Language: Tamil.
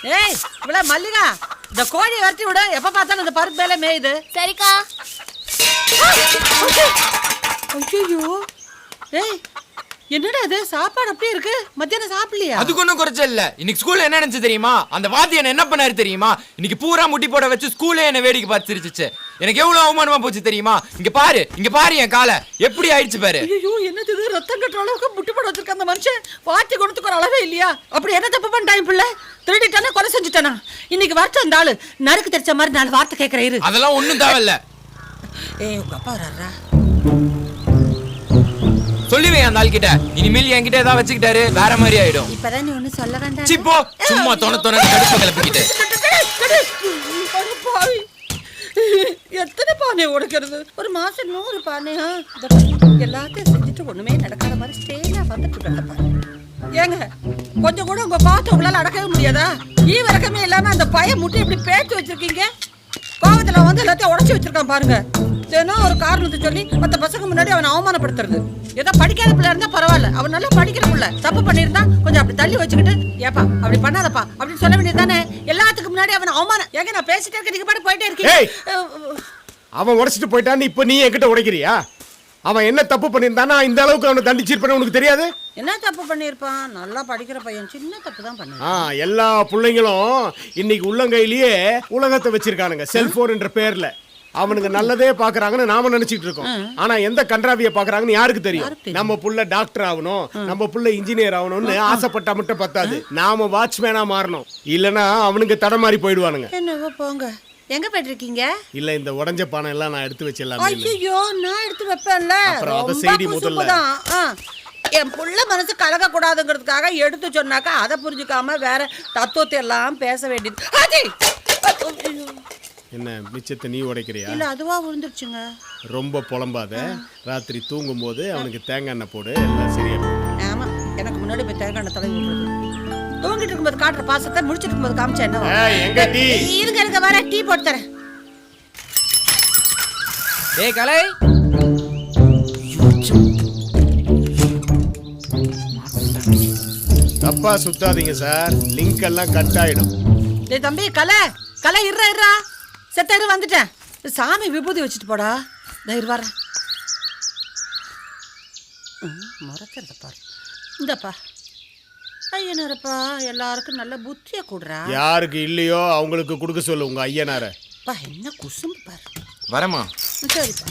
ஏய் இவ்வளோ மல்லிகா, இந்த கோழியை வரட்டி விட எப்போ பார்த்தாலும் இந்த பருப்பு மேலே மேயுது. சரிக்கா. ஐயோ, ஏய் என்னடா இது சாப்பாடு அப்படியே இருக்கு, மத்தியானம் சாப்பிடலையா? அதுக்கு ஒன்றும் குறைச்சல் இல்ல. இன்னைக்கு ஸ்கூல்ல என்ன நினைச்சு தெரியுமா? அந்த வாத்தியார் என்ன பண்ணாரு தெரியுமா? இன்னைக்கு பூரா முட்டி போட வச்சு ஸ்கூல்ல என்ன வேடிக்கை பார்த்து சிரிச்சிச்சு. எனக்கு எவ்வளவு அவமானமா போச்சு தெரியுமா? இங்க பாரு என் காலை எப்படி ஆயிடுச்சு பாரு. ஐயோ என்னது இது, ரத்தம் கட்டுற அளவுக்கு முட்டி போட வச்சிருக்க அந்த மனுஷன். வாத்தி கொடுத்துக்கிற அளவே இல்லையா? அப்படி என்ன தப்பு பண்ணிட்டான் பிள்ளை? திருடிட்டானா, கொலை செஞ்சுட்டானா? இன்னைக்கு வரட்டும் அந்த ஆளு, நறுக்கு தெரிச்ச மாதிரி 4 வார்த்தை கேட்கிற இரு. அதெல்லாம் ஒண்ணும் தேவையில்ல. ஏய் உங்க அப்பா வர்றாரா? சொல்லுவேன் அந்த ஆள் கிட்ட, இனிமேல் என்கிட்ட ஏதாவது வச்சுக்கிட்டாரு வேற மாதிரி ஆயிடும். இப்பதான் நீ ஒண்ணு சொல்ல வேண்டாம். சிப்போ சும்மா தொண கடுப்பு கிளப்பிக்கிட்டு. எத்தனை பானை உடைக்கிறது? ஒரு மாசம் 100 பானையா? எல்லாத்தையும் செஞ்சுட்டு ஒண்ணுமே நடக்காத மாதிரி ஸ்டேஜா வந்துட்டு இருக்காங்க. ஏங்க கொஞ்சம் கூட உங்க பாத்து உங்களால அடக்கவே முடியாதா? ஈவரக்கமே இல்லாம அந்த பையன் முட்டை இப்படி பேச்சு வச்சிருக்கீங்க. கோவத்துல வந்து எல்லாத்தையும் உடச்சி வச்சிருக்கான் பாருங்க. தினம் ஒரு காரணத்தை சொல்லி மற்ற பசங்க முன்னாடி அவனை அவமானப்படுத்துறது. ஏதோ படிக்காத பிள்ளை இருந்தா பரவாயில்ல, அவன் நல்லா படிக்கிற பிள்ளை. தப்பு பண்ணியிருந்தா கொஞ்சம் அப்படி தள்ளி வச்சுக்கிட்டு ஏப்பா அப்படி பண்ணாதப்பா அப்படின்னு சொல்ல வேண்டியது தானே. எல்லாத்துக்கு முன்னாடி அவன் அவமானம். ஏங்க நான் பேசிட்டே இருக்க, நீங்க பாட்டு போயிட்டே இருக்கீங்க. அவன் உடைச்சிட்டு போயிட்டான்னு இப்ப நீ என்கிட்ட உடைக்கிறியா? அவன் என்ன தப்பு பண்ணியிருந்தானா இந்த அளவுக்கு அவனை தண்டிச்சிருப்பான்னு உனக்கு தெரியாது? என்ன தப்பு பண்ணியிருப்பான்? நல்லா படிக்கிற பையன், சின்ன தப்பு தான் பண்ணான். எல்லா பிள்ளைங்களும் இன்னைக்கு உள்ளங்கையிலேயே உலகத்தை வச்சிருக்கானுங்க, செல்போன் என்ற பேர்ல. அவனுக்கு நல்லதே பாக்குறாங்கன்னு நாம நினைச்சிட்டு இருக்கோம். ஆனா எந்த கன்றாவிய பாக்குறாங்கன்னு யாருக்கு தெரியும்? நம்ம புள்ள டாக்டர் ஆகணும், நம்ம புள்ள இன்ஜினியர் ஆகணும்னு ஆசைப்பட்டா மட்டும் பத்தாது, நாம வாட்ச்மேனா மாறணும். இல்லனா அவனுக்கு தடமாறி போயிடுவானுங்க. என்னவோ போங்க. எங்க போயிட்டு இருக்கீங்க? இல்ல இந்த உடைஞ்ச பானை எல்லாம் நான் எடுத்து வச்சிடலாம். ஐயோ நான் எடுத்து வைப்பேன்ல. அப்புறம் அத செய்தி முதல்ல. என் புள்ள மனசு கலக்க கூடாதுங்கிறதுக்காக எடுத்து சொன்னாக்கா அதை புரிஞ்சுக்காம வேற தத்துவத்தை எல்லாம் பேச வேண்டியது. என்ன மிச்சத்தை நீ உடைக்கிறியா? இல்ல அதுவா விழுந்துருச்சுங்க. ரொம்ப புலம்பாத. ராத்திரி தூங்கும் போது அவனுக்கு தேங்காய் எண்ணெய் போடு, எல்லாம் சரியா. ஆமா, எனக்கு முன்னாடி போய் தேங்காய் எண்ணெய் தடவி விடுறது. தூங்கிட்டு இருக்கும்போது காட்டுற பாசத்தை முடிச்சிட்டு இருக்கும்போது காமிச்சா என்ன? எங்க டீ? இருங்க வர டீ போட்டு தரேன். ஏய் கலை, தப்பா சுத்தாதீங்க சார், லிங்க் எல்லாம் கட் ஆயிடும். டேய் தம்பி, கலை இருறா செத்தாரு வந்துட்டேன். சாமி விபூதி வச்சுட்டு போடா. தயிர் வர மறக்கிறத பாரு. இந்தப்பா ஐயனாரப்பா, எல்லாருக்கும் நல்ல புத்திய கூடுறா. யாருக்கு இல்லையோ அவங்களுக்கு கொடுக்க சொல்லு உங்க ஐயனார. என்ன குசும்பு பாரு. வரமா? சரிப்பா.